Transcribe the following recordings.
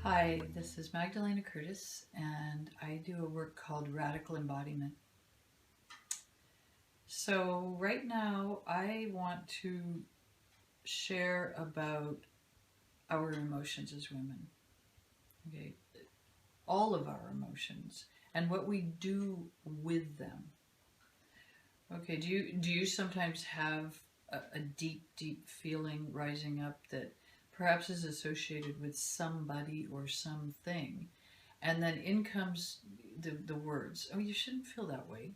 Hi, this is Magdalena Curtis, and I do a work called Radical Embodiment. So, right now, I want to share about our emotions as women. Okay, all of our emotions and what we do with them. Okay, do you sometimes have a deep, deep feeling rising up that perhaps is associated with somebody or something? And then in comes the words, oh, you shouldn't feel that way.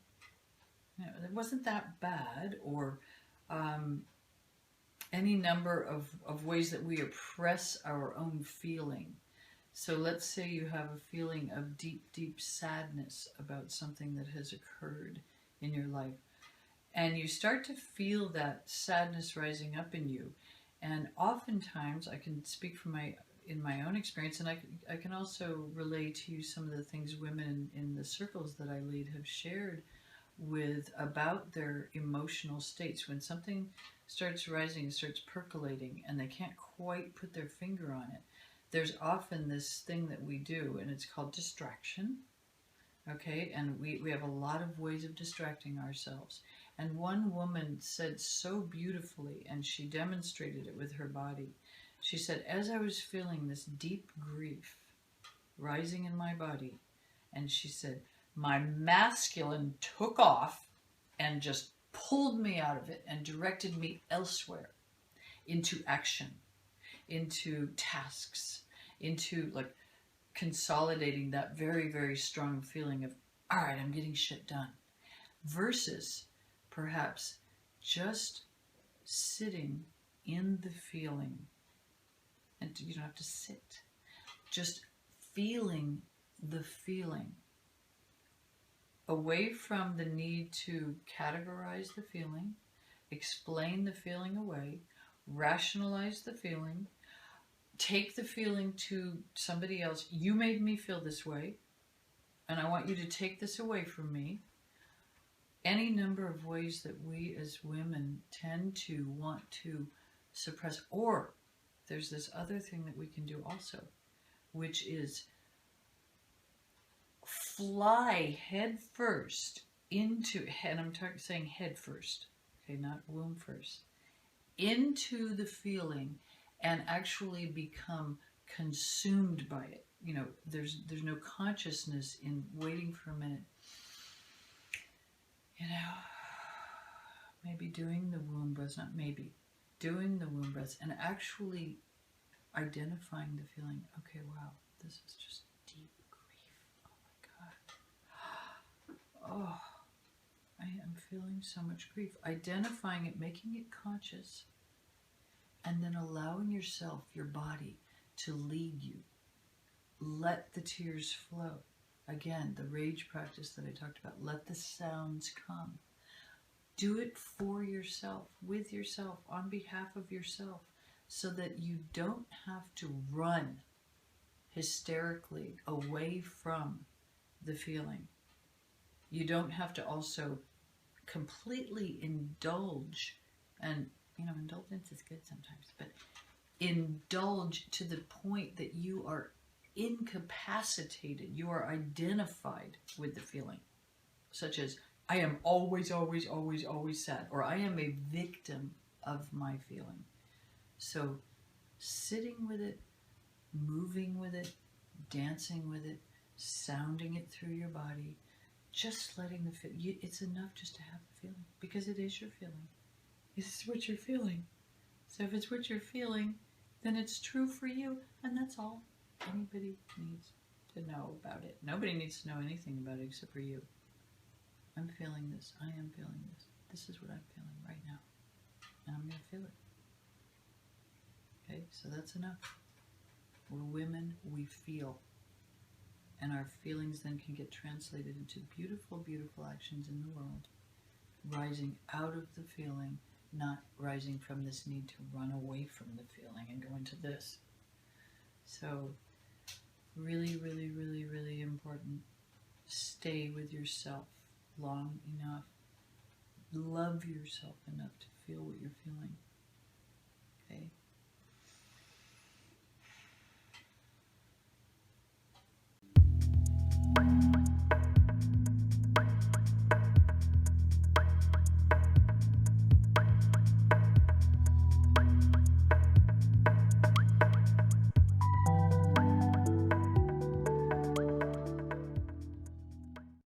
It wasn't that bad, or um, any number of ways that we oppress our own feeling. So let's say you have a feeling of deep, deep sadness about something that has occurred in your life. And you start to feel that sadness rising up in you. And oftentimes, I can speak from in my own experience, and I can also relay to you some of the things women in the circles that I lead have shared with about their emotional states. When something starts rising, starts percolating, and they can't quite put their finger on it, there's often this thing that we do, and it's called distraction. Okay, and we have a lot of ways of distracting ourselves. And one woman said so beautifully, and she demonstrated it with her body. She said, as I was feeling this deep grief rising in my body, and she said, my masculine took off and just pulled me out of it and directed me elsewhere into action, into tasks, into like consolidating that very, very strong feeling of, all right, I'm getting shit done, versus perhaps just sitting in the feeling. And you don't have to sit, just feeling the feeling, away from the need to categorize the feeling, explain the feeling away, rationalize the feeling, take the feeling to somebody else. You made me feel this way, and I want you to take this away from me. Any number of ways that we as women tend to want to suppress. Or there's this other thing that we can do also, which is fly head first into, and I'm saying head first, okay, not womb first, into the feeling and actually become consumed by it. There's no consciousness in waiting for a minute. Maybe doing the womb breaths, not maybe, doing the womb breaths and actually identifying the feeling. Okay, wow, this is just deep grief. Oh my God. Oh, I am feeling so much grief. Identifying it, making it conscious, and then allowing yourself, your body, to lead you. Let the tears flow. Again, the rage practice that I talked about. Let the sounds come. Do it for yourself, with yourself, on behalf of yourself, so that you don't have to run hysterically away from the feeling. You don't have to also completely indulge, and indulgence is good sometimes, but indulge to the point that you are incapacitated, you are identified with the feeling, such as, I am always, always, always, always sad, or I am a victim of my feeling. So sitting with it, moving with it, dancing with it, sounding it through your body, just letting the feeling, it's enough just to have the feeling, because it is your feeling. It's what you're feeling. So if it's what you're feeling, then it's true for you, and that's all anybody needs to know about it. Nobody needs to know anything about it except for you. I'm feeling this. I am feeling this. This is what I'm feeling right now. And I'm going to feel it. Okay, so that's enough. We're women, we feel. And our feelings then can get translated into beautiful, beautiful actions in the world. Rising out of the feeling, not rising from this need to run away from the feeling and go into this. So, really, really, really, really important. Stay with yourself long enough. Love yourself enough to feel what you're feeling. Okay?